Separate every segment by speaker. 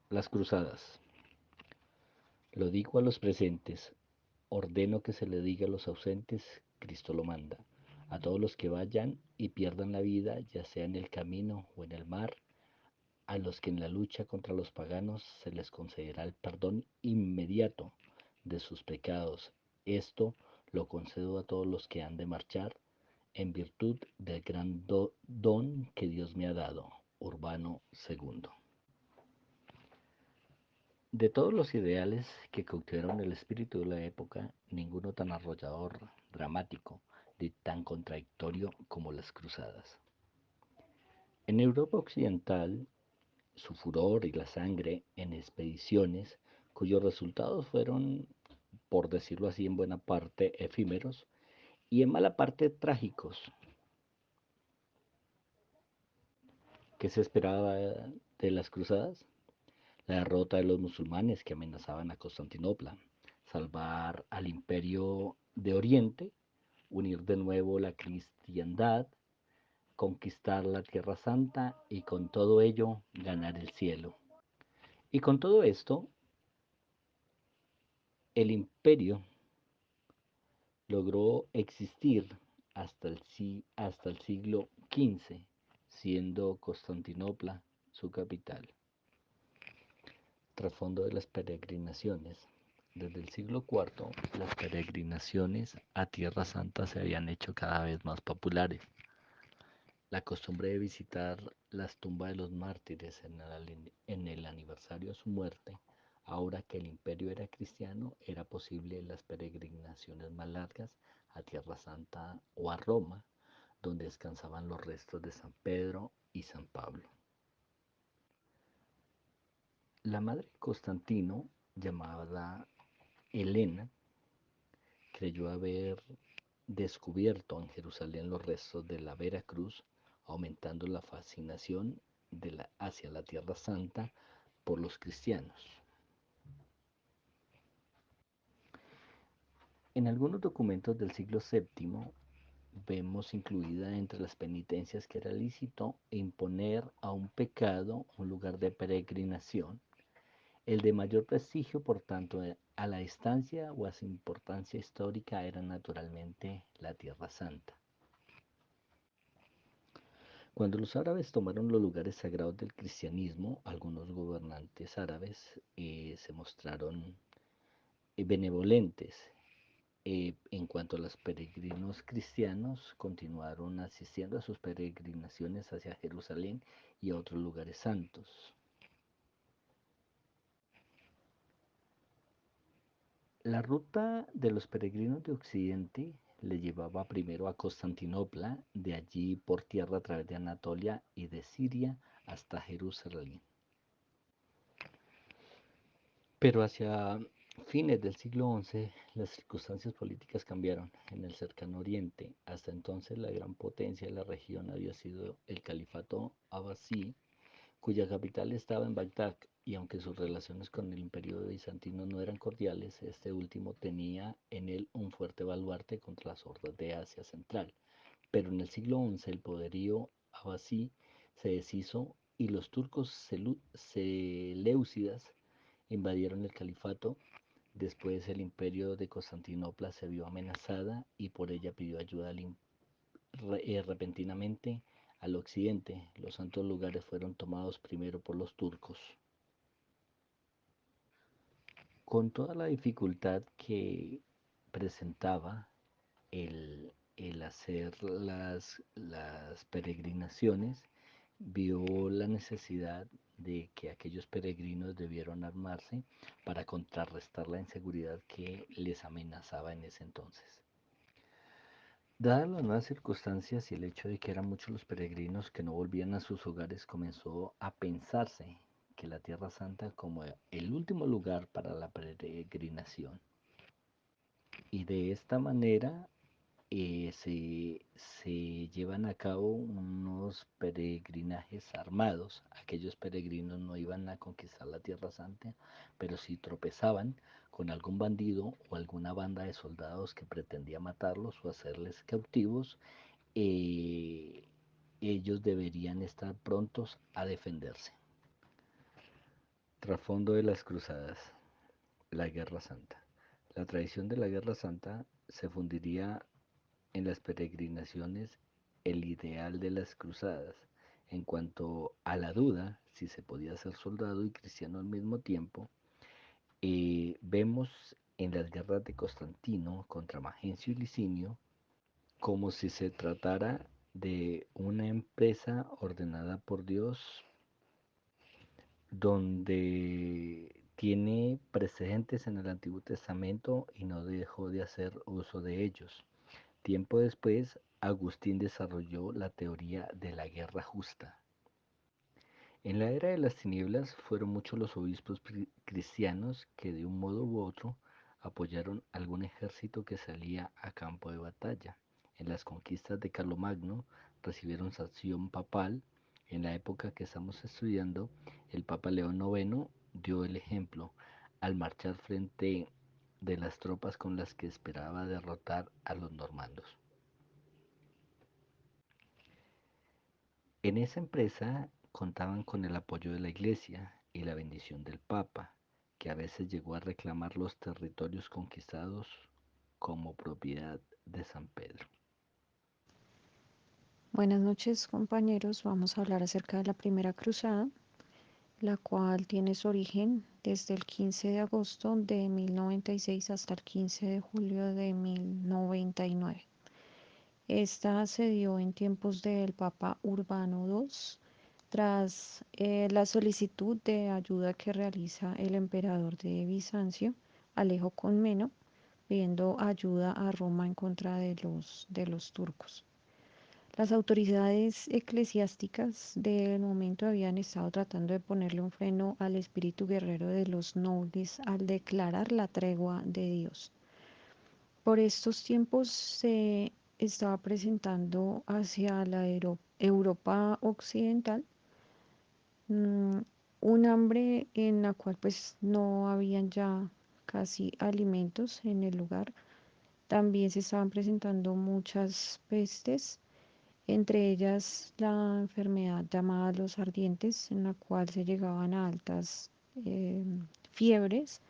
Speaker 1: Las cruzadas. Lo digo a los presentes, ordeno que se le diga a los ausentes, Cristo lo manda. A todos los que vayan y pierdan la vida, ya sea en el camino o en el mar, a los que en la lucha contra los paganos se les concederá el perdón inmediato de sus pecados. Esto lo concedo a todos los que han de marchar en virtud del gran don que Dios me ha dado. Urbano II. De todos los ideales que cautivaron el espíritu de la época, ninguno tan arrollador, dramático, ni tan contradictorio como las cruzadas. En Europa occidental, su furor y la sangre en expediciones cuyos resultados fueron, por decirlo así, en buena parte efímeros y en mala parte trágicos. ¿Qué se esperaba de las cruzadas? La derrota de los musulmanes que amenazaban a Constantinopla, salvar al imperio de Oriente, unir de nuevo la cristiandad, conquistar la Tierra Santa y con todo ello ganar el cielo. Y con todo esto, el imperio logró existir hasta el siglo XV, siendo Constantinopla su capital. Trasfondo de las peregrinaciones. Desde el siglo IV, las peregrinaciones a Tierra Santa se habían hecho cada vez más populares. La costumbre de visitar las tumbas de los mártires en el aniversario de su muerte, ahora que el imperio era cristiano, era posible las peregrinaciones más largas a Tierra Santa o a Roma, donde descansaban los restos de San Pedro y San Pablo. La madre de Constantino, llamada Helena, creyó haber descubierto en Jerusalén los restos de la Vera Cruz, aumentando la fascinación hacia la Tierra Santa por los cristianos. En algunos documentos del siglo VII vemos incluida entre las penitencias que era lícito imponer a un pecado un lugar de peregrinación, el de mayor prestigio, por tanto, a la distancia o a su importancia histórica era naturalmente la Tierra Santa. Cuando los árabes tomaron los lugares sagrados del cristianismo, algunos gobernantes árabes se mostraron benevolentes. En cuanto a los peregrinos cristianos, continuaron asistiendo a sus peregrinaciones hacia Jerusalén y a otros lugares santos. La ruta de los peregrinos de Occidente le llevaba primero a Constantinopla, de allí por tierra a través de Anatolia y de Siria hasta Jerusalén. Pero hacia fines del siglo XI las circunstancias políticas cambiaron en el cercano oriente. Hasta entonces la gran potencia de la región había sido el califato abasí, cuya capital estaba en Bagdad, y aunque sus relaciones con el imperio bizantino no eran cordiales, este último tenía en él un fuerte baluarte contra las hordas de Asia Central. Pero en el siglo XI el poderío abasí se deshizo y los turcos seleucidas invadieron el califato. Después el imperio de Constantinopla se vio amenazada y por ella pidió ayuda repentinamente al occidente. Los santos lugares fueron tomados primero por los turcos. Con toda la dificultad que presentaba el hacer las peregrinaciones, vio la necesidad de que aquellos peregrinos debieron armarse para contrarrestar la inseguridad que les amenazaba en ese entonces. Dadas las nuevas circunstancias y el hecho de que eran muchos los peregrinos que no volvían a sus hogares, comenzó a pensarse que la Tierra Santa como el último lugar para la peregrinación. Y de esta manera se llevan a cabo unos peregrinajes armados. Aquellos peregrinos no iban a conquistar la Tierra Santa, pero si tropezaban con algún bandido o alguna banda de soldados que pretendía matarlos o hacerles cautivos, eh, ellos deberían estar prontos a defenderse. Trasfondo de las cruzadas, la Guerra Santa. La tradición de la Guerra Santa se fundiría en las peregrinaciones el ideal de las cruzadas. En cuanto a la duda si se podía ser soldado y cristiano al mismo tiempo, vemos en las guerras de Constantino contra Magencio y Licinio como si se tratara de una empresa ordenada por Dios donde tiene precedentes en el Antiguo Testamento y no dejó de hacer uso de ellos. Tiempo después, Agustín desarrolló la teoría de la guerra justa. En la era de las tinieblas fueron muchos los obispos cristianos que de un modo u otro apoyaron algún ejército que salía a campo de batalla. En las conquistas de Carlomagno recibieron sanción papal. En la época que estamos estudiando, el Papa León IX dio el ejemplo al marchar frente de las tropas con las que esperaba derrotar a los normandos. En esa empresa contaban con el apoyo de la Iglesia y la bendición del Papa, que a veces llegó a reclamar los territorios conquistados como propiedad de San Pedro.
Speaker 2: Buenas noches, compañeros. Vamos a hablar acerca de la Primera Cruzada, la cual tiene su origen desde el 15 de agosto de 1096 hasta el 15 de julio de 1099. Esta se dio en tiempos del Papa Urbano II, tras la solicitud de ayuda que realiza el emperador de Bizancio, Alejo Comneno, pidiendo ayuda a Roma en contra de los turcos. Las autoridades eclesiásticas del momento habían estado tratando de ponerle un freno al espíritu guerrero de los nobles al declarar la tregua de Dios. Por estos tiempos se estaba presentando hacia la Europa occidental mm, un hambre en la cual pues no habían ya casi alimentos en el lugar. También se estaban presentando muchas pestes, entre ellas la enfermedad llamada los ardientes, en la cual se llegaban a altas fiebres.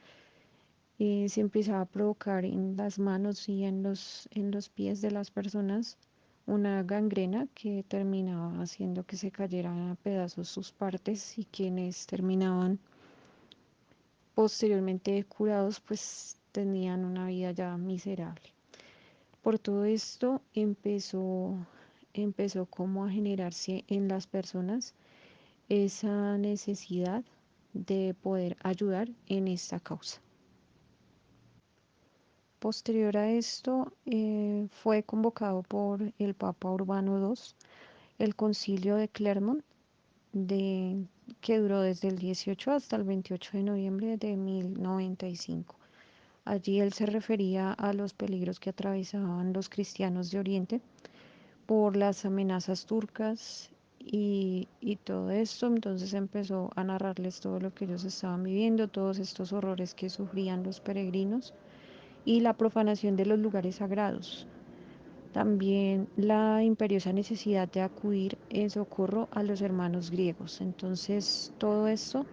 Speaker 2: Se empezaba a provocar en las manos y en los pies de las personas una gangrena que terminaba haciendo que se cayeran a pedazos sus partes, y quienes terminaban posteriormente curados pues tenían una vida ya miserable. Por todo esto empezó como a generarse en las personas esa necesidad de poder ayudar en esta causa. Posterior a esto, fue convocado por el Papa Urbano II el Concilio de Clermont, que duró desde el 18 hasta el 28 de noviembre de 1095. Allí él se refería a los peligros que atravesaban los cristianos de Oriente por las amenazas turcas y todo esto. Entonces empezó a narrarles todo lo que ellos estaban viviendo, todos estos horrores que sufrían los peregrinos y la profanación de los lugares sagrados. También la imperiosa necesidad de acudir en socorro a los hermanos griegos. Entonces todo esto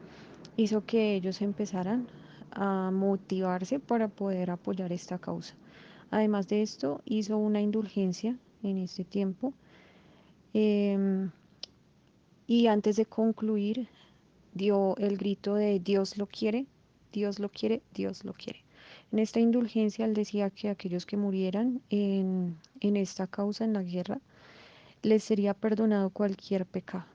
Speaker 2: hizo que ellos empezaran a motivarse para poder apoyar esta causa. Además de esto, hizo una indulgencia en este tiempo. em, y antes de concluir, dio el grito de Dios lo quiere, Dios lo quiere, Dios lo quiere. En esta indulgencia él decía que aquellos que murieran en esta causa, en la guerra, les sería perdonado cualquier pecado.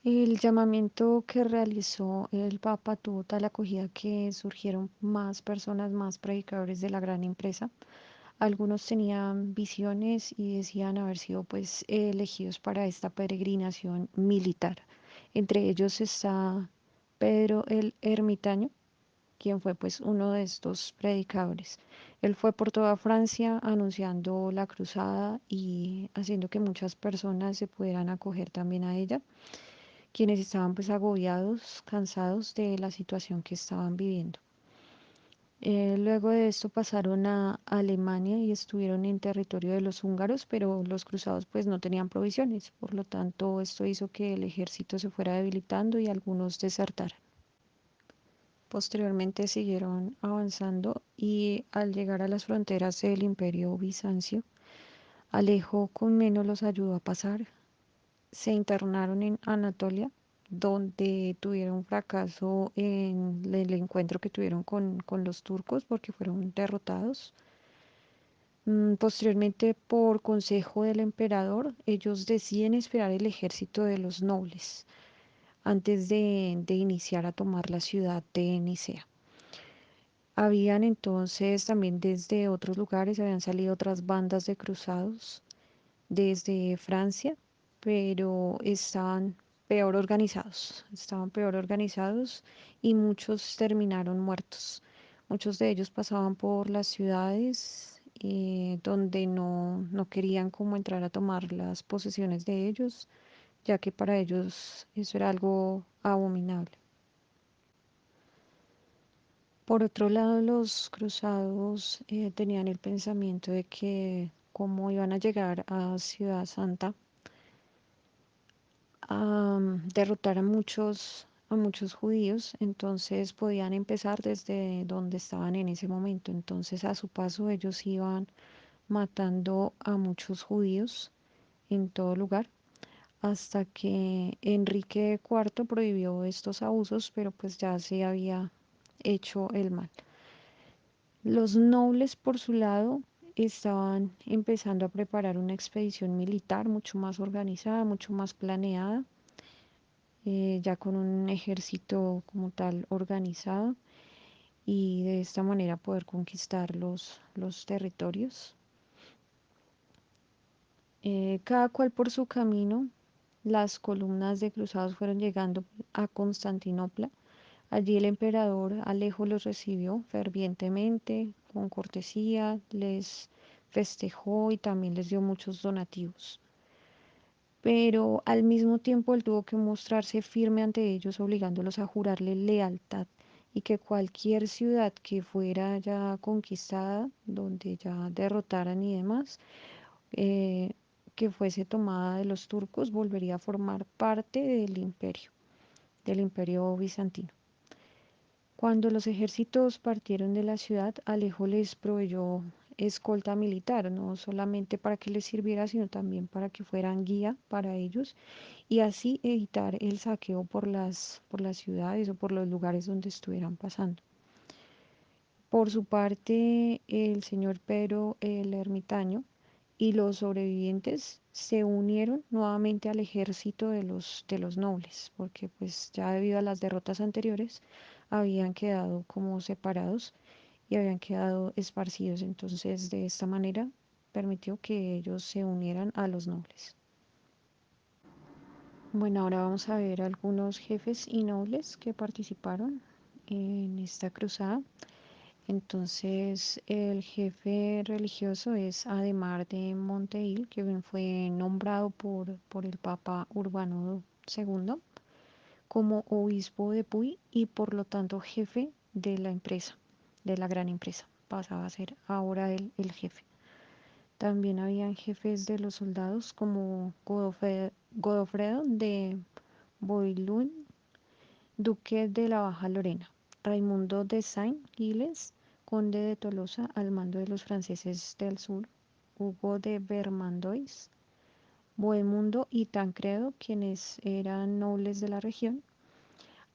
Speaker 2: El llamamiento que realizó el Papa tuvo tal acogida que surgieron más personas, más predicadores de la gran empresa. Algunos tenían visiones y decían haber sido pues elegidos para esta peregrinación militar. Entre ellos está Pedro el Ermitaño, quien fue pues uno de estos predicadores. Él fue por toda Francia anunciando la cruzada y haciendo que muchas personas se pudieran acoger también a ella, quienes estaban pues agobiados, cansados de la situación que estaban viviendo. Luego de esto pasaron a Alemania y estuvieron en territorio de los húngaros, pero los cruzados pues no tenían provisiones, por lo tanto esto hizo que el ejército se fuera debilitando y algunos desertaran. Posteriormente siguieron avanzando y al llegar a las fronteras del Imperio Bizancio, Alejo Comneno los ayudó a pasar. Se internaron en Anatolia, donde tuvieron fracaso en el encuentro que tuvieron con los turcos porque fueron derrotados. Posteriormente, por consejo del emperador, ellos deciden esperar el ejército de los nobles antes de iniciar a tomar la ciudad de Nicea. Habían entonces también desde otros lugares, habían salido otras bandas de cruzados desde Francia, pero estaban peor organizados y muchos terminaron muertos. Muchos de ellos pasaban por las ciudades donde no querían como entrar a tomar las posesiones de ellos, ya que para ellos eso era algo abominable. Por otro lado, los cruzados tenían el pensamiento de que como iban a llegar a Ciudad Santa, a derrotar a muchos judíos, entonces podían empezar desde donde estaban en ese momento. Entonces a su paso ellos iban matando a muchos judíos en todo lugar hasta que Enrique IV prohibió estos abusos, pero pues ya se había hecho el mal. Los nobles, por su lado, estaban empezando a preparar una expedición militar mucho más organizada, mucho más planeada, ya con un ejército como tal organizado y de esta manera poder conquistar los territorios. Cada cual por su camino, las columnas de cruzados fueron llegando a Constantinopla. Allí el emperador Alejo los recibió fervientemente, con cortesía, les festejó y también les dio muchos donativos. Pero al mismo tiempo él tuvo que mostrarse firme ante ellos, obligándolos a jurarle lealtad y que cualquier ciudad que fuera ya conquistada, donde ya derrotaran y demás, eh, que fuese tomada de los turcos, volvería a formar parte del imperio bizantino. Cuando los ejércitos partieron de la ciudad, Alejo les proveyó escolta militar, no solamente para que les sirviera, sino también para que fueran guía para ellos y así evitar el saqueo por las ciudades o por los lugares donde estuvieran pasando. Por su parte, el señor Pedro el ermitaño y los sobrevivientes se unieron nuevamente al ejército de los nobles, porque pues ya debido a las derrotas anteriores habían quedado como separados y habían quedado esparcidos. Entonces, de esta manera permitió que ellos se unieran a los nobles. Bueno, ahora vamos a ver algunos jefes y nobles que participaron en esta cruzada. Entonces, el jefe religioso es Ademar de Monteil, que fue nombrado por el Papa Urbano II como obispo de Puy y por lo tanto jefe de la empresa, de la gran empresa. Pasaba a ser ahora el jefe. También habían jefes de los soldados como Godofredo de Boilún, duque de la Baja Lorena, Raimundo de Saint-Gilles, conde de Tolosa al mando de los franceses del sur, Hugo de Vermandois, Bohemundo y Tancredo, quienes eran nobles de la región.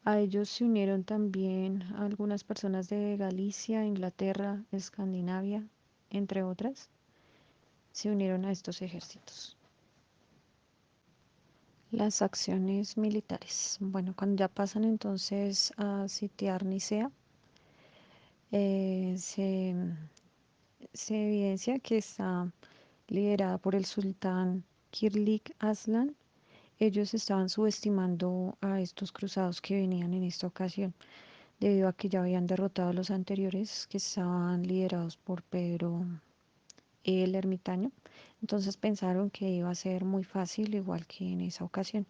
Speaker 2: A ellos se unieron también algunas personas de Galicia, Inglaterra, Escandinavia, entre otras, se unieron a estos ejércitos. Las acciones militares. Bueno, cuando ya pasan entonces a sitiar Nicea, eh, se, se evidencia que está liderada por el sultán Kirlik Aslan. Ellos estaban subestimando a estos cruzados que venían en esta ocasión, debido a que ya habían derrotado a los anteriores que estaban liderados por Pedro el Ermitaño. Entonces pensaron que iba a ser muy fácil, igual que en esa ocasión.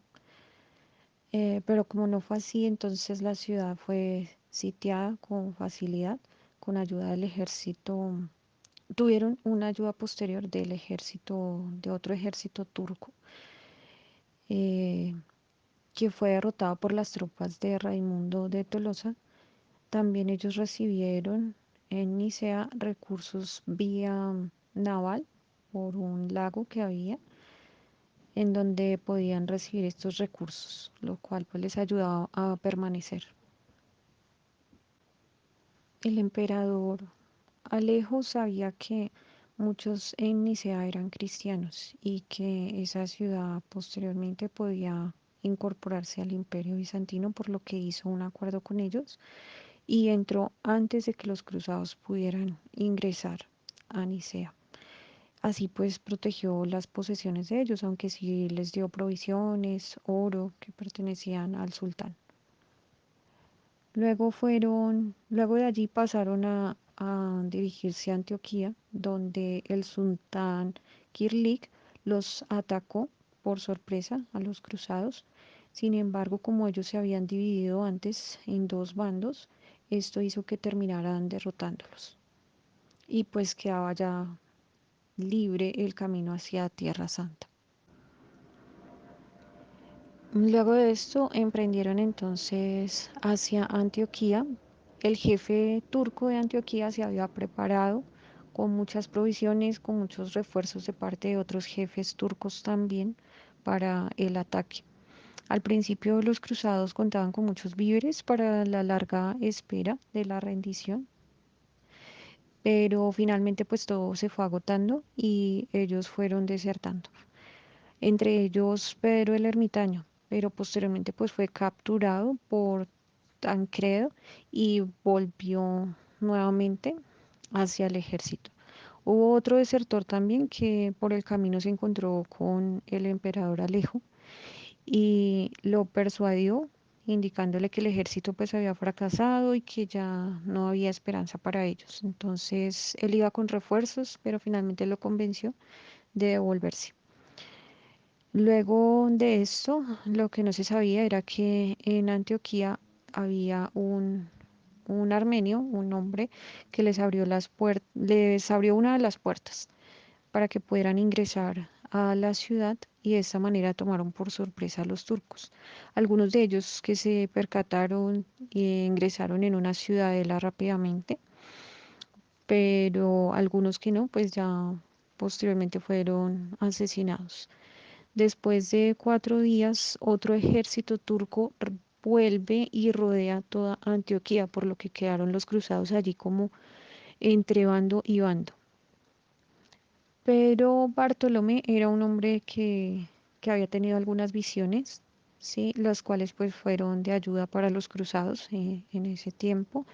Speaker 2: Pero como no fue así, entonces la ciudad fue sitiada con facilidad, con ayuda del ejército, tuvieron una ayuda posterior del ejército, de otro ejército turco, eh, que fue derrotado por las tropas de Raimundo de Tolosa. También ellos recibieron en Nicea recursos vía naval por un lago que había en donde podían recibir estos recursos, lo cual pues les ayudaba a permanecer. El emperador Alejo sabía que muchos en Nicea eran cristianos y que esa ciudad posteriormente podía incorporarse al imperio bizantino, por lo que hizo un acuerdo con ellos y entró antes de que los cruzados pudieran ingresar a Nicea. Así pues protegió las posesiones de ellos, aunque sí les dio provisiones, oro que pertenecían al sultán. Luego de allí pasaron a dirigirse a Antioquía, donde el sultán Kirlik los atacó por sorpresa a los cruzados. Sin embargo, como ellos se habían dividido antes en dos bandos, esto hizo que terminaran derrotándolos. Y pues quedaba ya libre el camino hacia Tierra Santa. Luego de esto emprendieron entonces hacia Antioquía. El jefe turco de Antioquía se había preparado con muchas provisiones, con muchos refuerzos de parte de otros jefes turcos también para el ataque. Al principio los cruzados contaban con muchos víveres para la larga espera de la rendición, pero finalmente pues todo se fue agotando y ellos fueron desertando. Entre ellos Pedro el Ermitaño, pero posteriormente pues fue capturado por Tancredo y volvió nuevamente hacia el ejército. Hubo otro desertor también que por el camino se encontró con el emperador Alejo y lo persuadió indicándole que el ejército pues había fracasado y que ya no había esperanza para ellos. Entonces él iba con refuerzos, pero finalmente lo convenció de devolverse. Luego de esto, lo que no se sabía era que en Antioquía había un armenio, un hombre que les abrió una de las puertas para que pudieran ingresar a la ciudad y de esta manera tomaron por sorpresa a los turcos. Algunos de ellos que se percataron ingresaron en una ciudadela rápidamente, pero algunos que no, pues ya posteriormente fueron asesinados. Después de 4 días, otro ejército turco vuelve y rodea toda Antioquía, por lo que quedaron los cruzados allí como entre bando y bando. Pero Bartolomé era un hombre que había tenido algunas visiones, ¿sí? Las cuales pues fueron de ayuda para los cruzados en ese tiempo.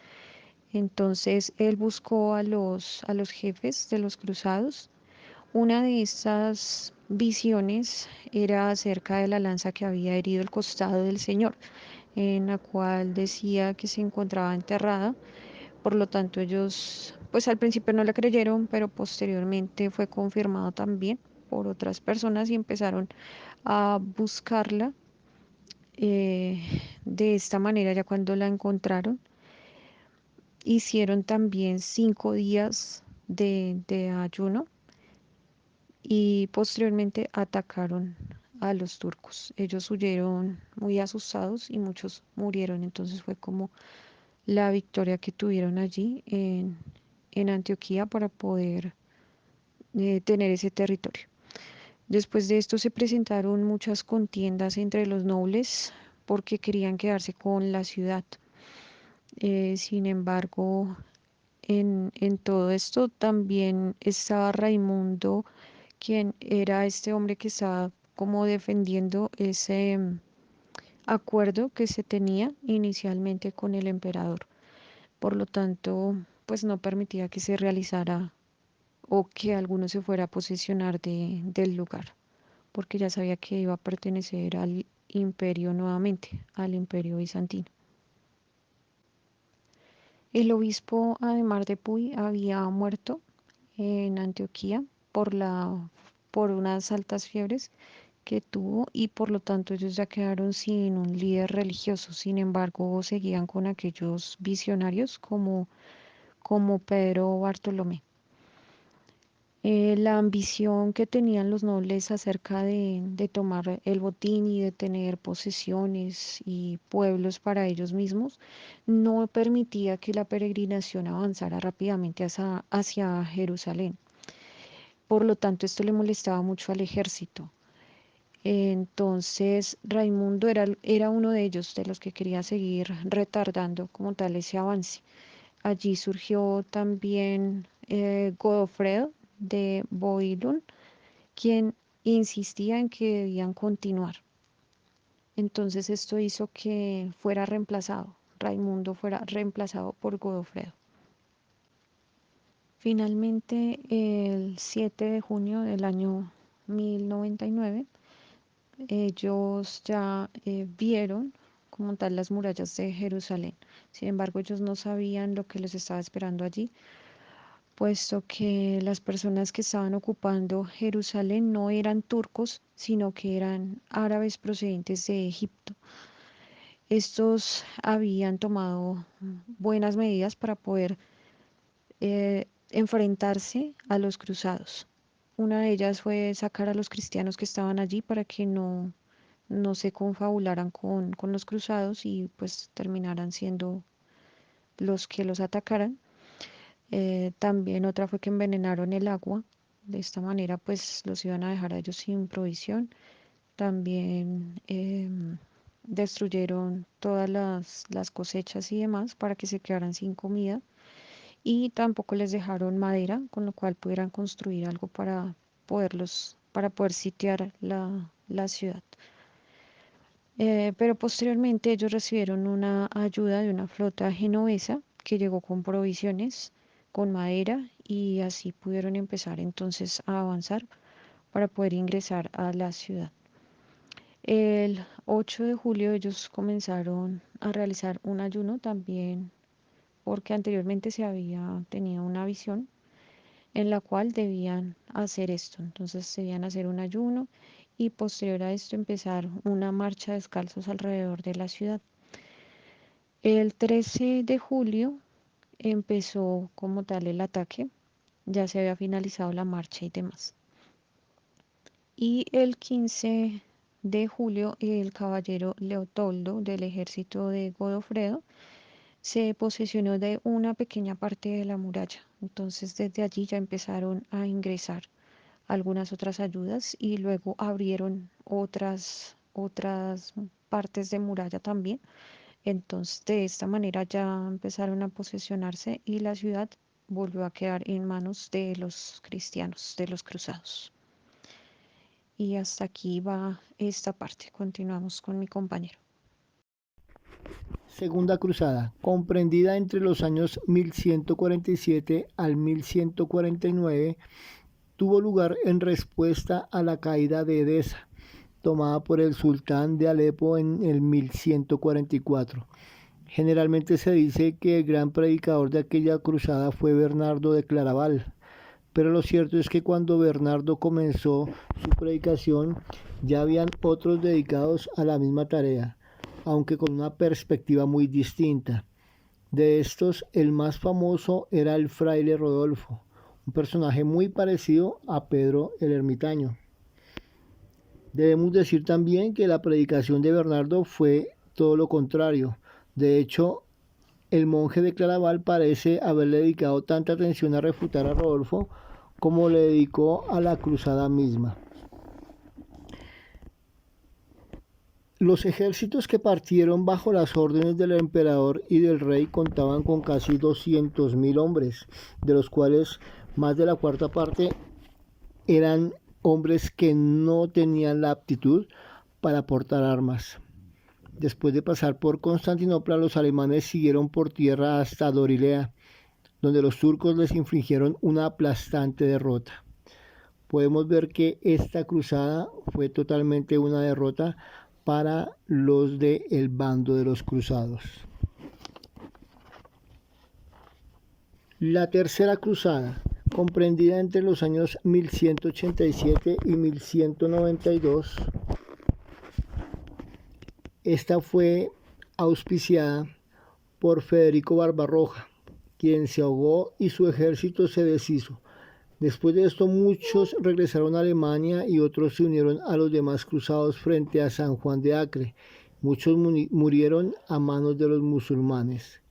Speaker 2: Entonces él buscó a los jefes de los cruzados. Una de estas visiones era acerca de la lanza que había herido el costado del Señor, en la cual decía que se encontraba enterrada. Por lo tanto, ellos, pues al principio no le creyeron, pero posteriormente fue confirmado también por otras personas y empezaron a buscarla. eh, de esta manera, ya cuando la encontraron, hicieron también 5 días de ayuno y posteriormente atacaron a los turcos. Ellos huyeron muy asustados y muchos murieron. Entonces fue como la victoria que tuvieron allí en Antioquía para poder tener ese territorio. Después de esto se presentaron muchas contiendas entre los nobles porque querían quedarse con la ciudad. Sin embargo, en todo esto también estaba Raimundo, quien era este hombre que estaba como defendiendo ese acuerdo que se tenía inicialmente con el emperador. Por lo tanto, pues no permitía que se realizara o que alguno se fuera a posesionar del lugar, porque ya sabía que iba a pertenecer al imperio nuevamente, al imperio bizantino. El obispo Ademar de Puy había muerto en Antioquía por unas altas fiebres que tuvo y por lo tanto ellos ya quedaron sin un líder religioso. Sin embargo, seguían con aquellos visionarios como Pedro Bartolomé. La ambición que tenían los nobles acerca de tomar el botín y de tener posesiones y pueblos para ellos mismos no permitía que la peregrinación avanzara rápidamente hacia Jerusalén. Por lo tanto, esto le molestaba mucho al ejército. Entonces, Raimundo era uno de ellos, de los que quería seguir retardando como tal ese avance. Allí surgió también Godofredo de Bouillon, quien insistía en que debían continuar. Entonces esto hizo que fuera reemplazado, Raimundo fuera reemplazado por Godofredo. Finalmente, el 7 de junio del año 1099, ellos ya vieron como tal las murallas de Jerusalén. Sin embargo, ellos no sabían lo que les estaba esperando allí, puesto que las personas que estaban ocupando Jerusalén no eran turcos, sino que eran árabes procedentes de Egipto. Estos habían tomado buenas medidas para poder enfrentarse a los cruzados. Una de ellas fue sacar a los cristianos que estaban allí para que no se confabularan con los cruzados y pues terminaran siendo los que los atacaran. También otra fue que envenenaron el agua. De esta manera pues los iban a dejar a ellos sin provisión. También destruyeron todas las cosechas y demás para que se quedaran sin comida. Y tampoco les dejaron madera, con lo cual pudieran construir algo para poder sitiar la ciudad. Pero posteriormente ellos recibieron una ayuda de una flota genovesa que llegó con provisiones, con madera, y así pudieron empezar entonces a avanzar para poder ingresar a la ciudad. El 8 de julio ellos comenzaron a realizar un ayuno también porque anteriormente se había tenido una visión en la cual debían hacer esto. Entonces debían hacer un ayuno y posterior a esto empezar una marcha descalzos alrededor de la ciudad. El 13 de julio empezó como tal el ataque, ya se había finalizado la marcha y demás. Y el 15 de julio el caballero Leopoldo del ejército de Godofredo se posesionó de una pequeña parte de la muralla. Entonces desde allí ya empezaron a ingresar algunas otras ayudas y luego abrieron otras partes de muralla también. Entonces de esta manera ya empezaron a posesionarse y la ciudad volvió a quedar en manos de los cristianos, de los cruzados. Y hasta aquí va esta parte. Continuamos con mi compañero.
Speaker 3: Segunda Cruzada, comprendida entre los años 1147 al 1149, tuvo lugar en respuesta a la caída de Edesa, tomada por el sultán de Alepo en el 1144. Generalmente se dice que el gran predicador de aquella cruzada fue Bernardo de Claraval, pero lo cierto es que cuando Bernardo comenzó su predicación ya habían otros dedicados a la misma tarea, aunque con una perspectiva muy distinta. De estos, el más famoso era el fraile Rodolfo, un personaje muy parecido a Pedro el Ermitaño. Debemos decir también que la predicación de Bernardo fue todo lo contrario. De hecho, el monje de Claraval parece haberle dedicado tanta atención a refutar a Rodolfo como le dedicó a la cruzada misma. Los ejércitos que partieron bajo las órdenes del emperador y del rey contaban con casi 200.000 hombres, de los cuales más de la cuarta parte eran hombres que no tenían la aptitud para portar armas. Después de pasar por Constantinopla, los alemanes siguieron por tierra hasta Dorilea, donde los turcos les infligieron una aplastante derrota. Podemos ver que esta cruzada fue totalmente una derrota para los del bando de los cruzados. La tercera cruzada, comprendida entre los años 1187 y 1192, esta fue auspiciada por Federico Barbarroja, quien se ahogó y su ejército se deshizo. Después de esto muchos regresaron a Alemania y otros se unieron a los demás cruzados frente a San Juan de Acre. Muchos murieron a manos de los musulmanes.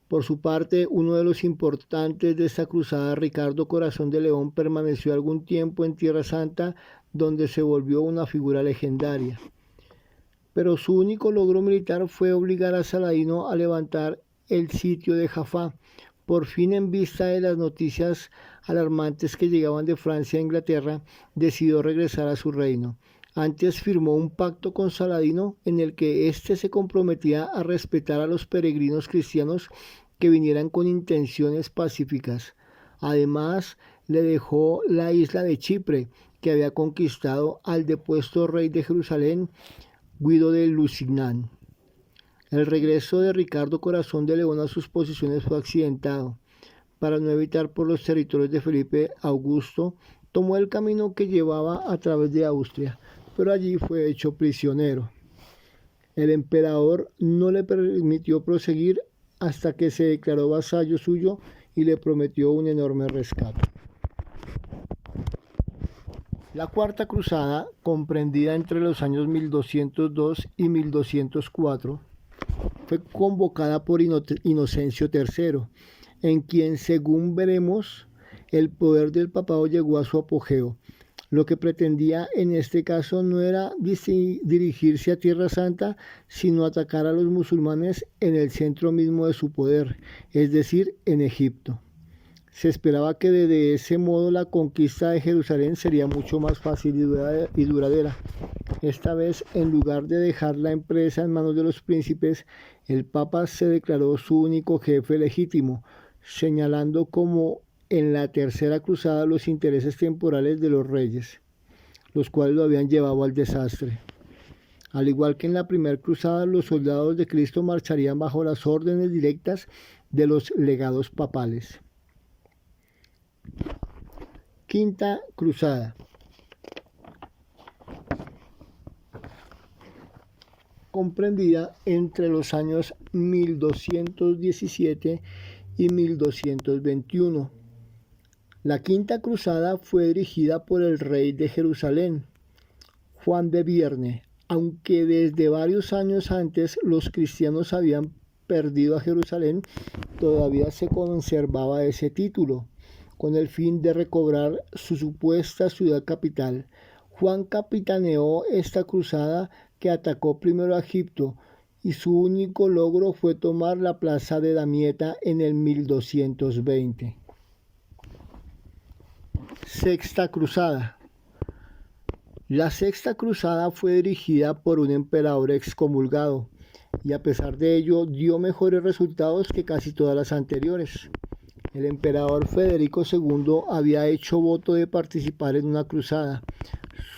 Speaker 3: Por su parte, uno de los importantes de esta cruzada, Ricardo Corazón de León, permaneció algún tiempo en Tierra Santa, donde se volvió una figura legendaria. Pero su único logro militar fue obligar a Saladino a levantar el sitio de Jaffa. Por fin, en vista de las noticias alarmantes que llegaban de Francia a Inglaterra, decidió regresar a su reino. Antes firmó un pacto con Saladino en el que éste se comprometía a respetar a los peregrinos cristianos que vinieran con intenciones pacíficas. Además, le dejó la isla de Chipre, que había conquistado al depuesto rey de Jerusalén, Guido de Lusignan. El regreso de Ricardo Corazón de León a sus posiciones fue accidentado. Para no evitar por los territorios de Felipe Augusto, tomó el camino que llevaba a través de Austria, pero allí fue hecho prisionero. El emperador no le permitió proseguir hasta que se declaró vasallo suyo y le prometió un enorme rescate. La Cuarta Cruzada, comprendida entre los años 1202 y 1204, fue convocada por Inocencio III, en quien, según veremos, el poder del papado llegó a su apogeo. Lo que pretendía en este caso no era dirigirse a Tierra Santa, sino atacar a los musulmanes en el centro mismo de su poder, es decir, en Egipto. Se esperaba que de ese modo la conquista de Jerusalén sería mucho más fácil y duradera. Esta vez, en lugar de dejar la empresa en manos de los príncipes, el Papa se declaró su único jefe legítimo, señalando como en la Tercera Cruzada los intereses temporales de los reyes, los cuales lo habían llevado al desastre. Al igual que en la Primera Cruzada, los soldados de Cristo marcharían bajo las órdenes directas de los legados papales. Quinta Cruzada. Comprendida entre los años 1217 y 1221. La Quinta Cruzada fue dirigida por el rey de Jerusalén, Juan de Vierne, aunque desde varios años antes los cristianos habían perdido a Jerusalén, todavía se conservaba ese título, con el fin de recobrar su supuesta ciudad capital. Juan capitaneó esta cruzada que atacó primero a Egipto, y su único logro fue tomar la plaza de Damieta en el 1220. Sexta Cruzada. La Sexta Cruzada fue dirigida por un emperador excomulgado, y a pesar de ello dio mejores resultados que casi todas las anteriores. El emperador Federico II había hecho voto de participar en una cruzada.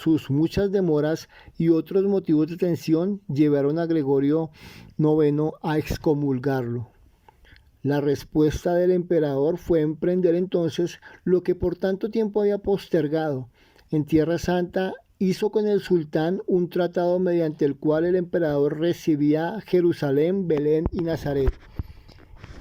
Speaker 3: Sus muchas demoras y otros motivos de tensión llevaron a Gregorio IX a excomulgarlo. La respuesta del emperador fue emprender entonces lo que por tanto tiempo había postergado. En Tierra Santa hizo con el sultán un tratado mediante el cual el emperador recibía Jerusalén, Belén y Nazaret,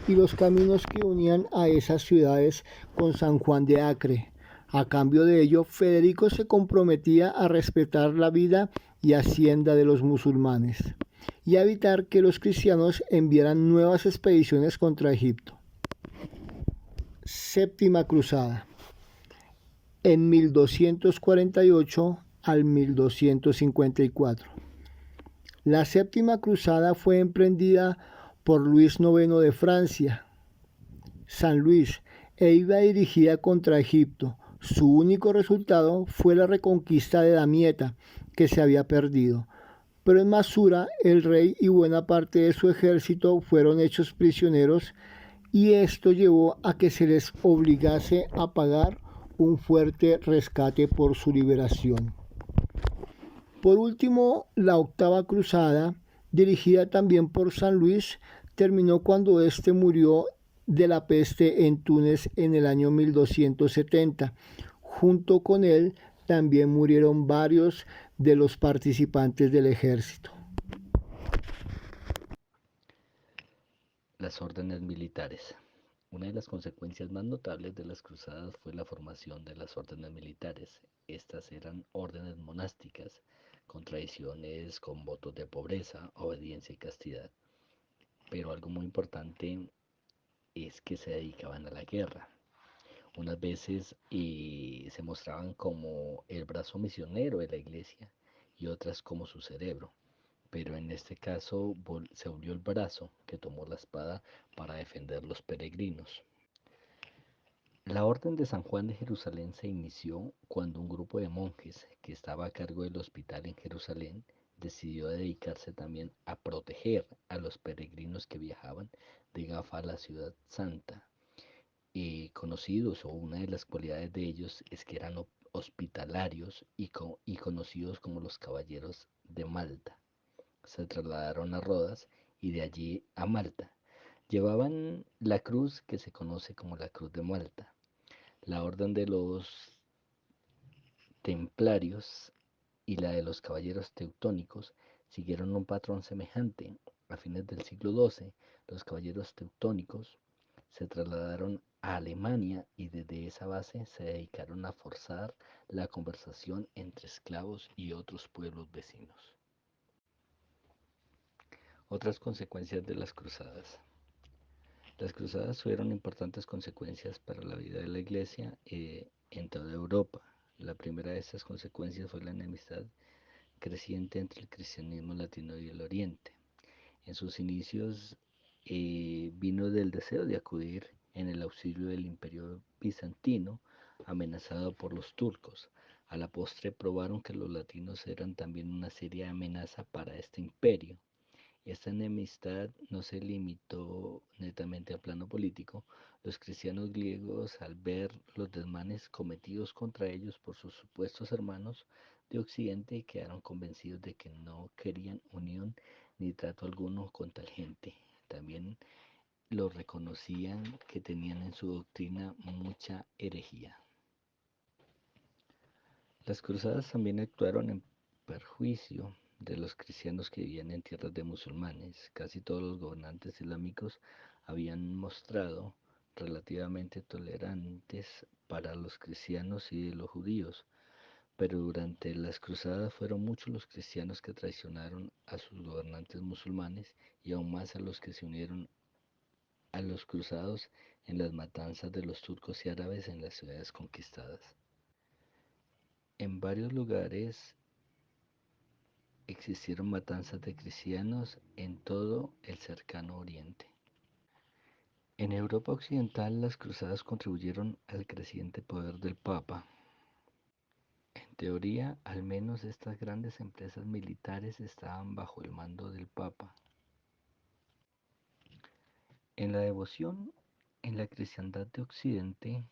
Speaker 3: y los caminos que unían a esas ciudades con San Juan de Acre. A cambio de ello, Federico se comprometía a respetar la vida y hacienda de los musulmanes y a evitar que los cristianos enviaran nuevas expediciones contra Egipto. Séptima Cruzada. En 1248 al 1254. La Séptima Cruzada fue emprendida por Luis IX de Francia, San Luis, e iba dirigida contra Egipto. Su único resultado fue la reconquista de Damieta, que se había perdido. Pero en Masura, el rey y buena parte de su ejército fueron hechos prisioneros, y esto llevó a que se les obligase a pagar un fuerte rescate por su liberación. Por último, la Octava Cruzada, dirigida también por San Luis, terminó cuando éste murió de la peste en Túnez en el año 1270. Junto con él también murieron varios de los participantes del ejército.
Speaker 1: Las órdenes militares. Una de las consecuencias más notables de las cruzadas fue la formación de las órdenes militares. Estas eran órdenes monásticas, con tradiciones, con votos de pobreza, obediencia y castidad. Pero algo muy importante es que se dedicaban a la guerra. Unas veces se mostraban como el brazo misionero de la iglesia y otras como su cerebro. Pero en este caso se volvió el brazo que tomó la espada para defender los peregrinos. La Orden de San Juan de Jerusalén se inició cuando un grupo de monjes que estaba a cargo del hospital en Jerusalén decidió dedicarse también a proteger a los peregrinos que viajaban de Gafa a la ciudad santa. Conocidos, o una de las cualidades de ellos es que eran hospitalarios y conocidos como los caballeros de Malta. Se trasladaron a Rodas y de allí a Malta. Llevaban la cruz que se conoce como la Cruz de Malta. La orden de los templarios y la de los caballeros teutónicos siguieron un patrón semejante. A fines del siglo XII, los caballeros teutónicos se trasladaron a Alemania y desde esa base se dedicaron a forzar la conversación entre esclavos y otros pueblos vecinos. Otras consecuencias de las cruzadas. Las cruzadas tuvieron importantes consecuencias para la vida de la iglesia en toda Europa. La primera de estas consecuencias fue la enemistad creciente entre el cristianismo latino y el oriente. En sus inicios vino del deseo de acudir en el auxilio del imperio bizantino amenazado por los turcos. A la postre probaron que los latinos eran también una seria amenaza para este imperio. Esta enemistad no se limitó netamente al plano político. Los cristianos griegos, al ver los desmanes cometidos contra ellos por sus supuestos hermanos de Occidente, quedaron convencidos de que no querían unión ni trato alguno con tal gente. También lo reconocían que tenían en su doctrina mucha herejía. Las cruzadas también actuaron en perjuicio de los cristianos que vivían en tierras de musulmanes. Casi todos los gobernantes islámicos habían mostrado relativamente tolerantes para los cristianos y los judíos, pero durante las cruzadas fueron muchos los cristianos que traicionaron a sus gobernantes musulmanes y aún más a los que se unieron a los cruzados en las matanzas de los turcos y árabes en las ciudades conquistadas. En varios lugares existieron matanzas de cristianos en todo el cercano oriente. En Europa occidental las cruzadas contribuyeron al creciente poder del Papa. En teoría, al menos estas grandes empresas militares estaban bajo el mando del Papa. En la devoción en la cristiandad de Occidente,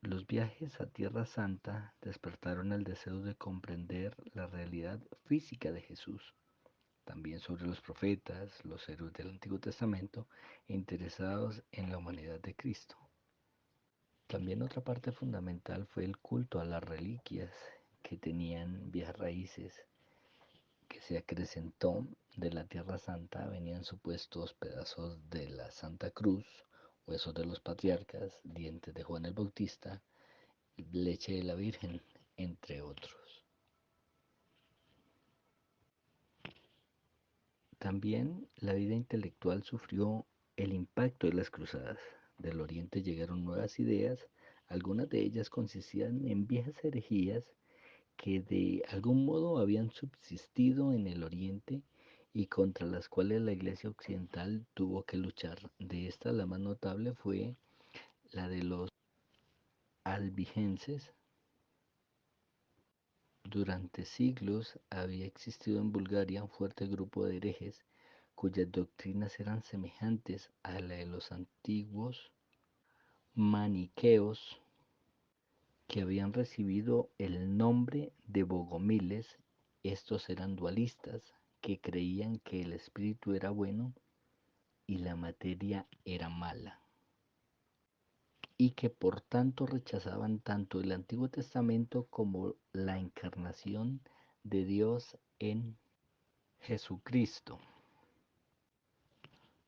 Speaker 1: los viajes a Tierra Santa despertaron el deseo de comprender la realidad física de Jesús, también sobre los profetas, los héroes del Antiguo Testamento, interesados en la humanidad de Cristo. También otra parte fundamental fue el culto a las reliquias que tenían viejas raíces, que se acrecentó de la Tierra Santa. Venían supuestos pedazos de la Santa Cruz, huesos de los patriarcas, dientes de Juan el Bautista, leche de la Virgen, entre otros. También la vida intelectual sufrió el impacto de las cruzadas. Del oriente llegaron nuevas ideas, algunas de ellas consistían en viejas herejías que de algún modo habían subsistido en el oriente y contra las cuales la iglesia occidental tuvo que luchar. De estas la más notable fue la de los albigenses. Durante siglos había existido en Bulgaria un fuerte grupo de herejes cuyas doctrinas eran semejantes a la de los antiguos maniqueos, que habían recibido el nombre de bogomiles. Estos eran dualistas que creían que el espíritu era bueno y la materia era mala, y que por tanto rechazaban tanto el Antiguo Testamento como la encarnación de Dios en Jesucristo.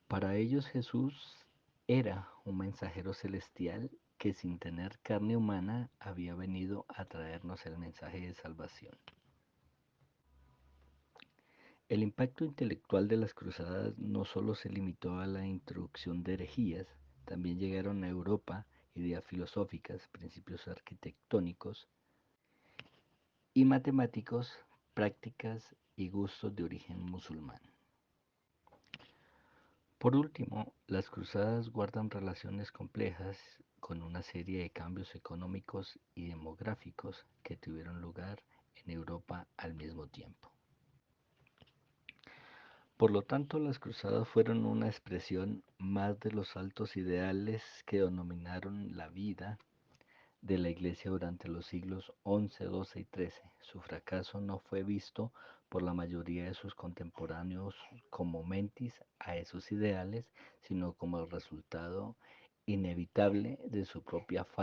Speaker 1: Para ellos Jesús Era un mensajero celestial que sin tener carne humana había venido a traernos el mensaje de salvación. El impacto intelectual de las cruzadas no solo se limitó a la introducción de herejías, también llegaron a Europa ideas filosóficas, principios arquitectónicos y matemáticos, prácticas y gustos de origen musulmán. Por último, las cruzadas guardan relaciones complejas con una serie de cambios económicos y demográficos que tuvieron lugar en Europa al mismo tiempo. Por lo tanto, las cruzadas fueron una expresión más de los altos ideales que dominaron la vida de la Iglesia durante los siglos XI, XII y XIII. Su fracaso no fue visto por la mayoría de sus contemporáneos como mentis a esos ideales, sino como el resultado inevitable de su propia falta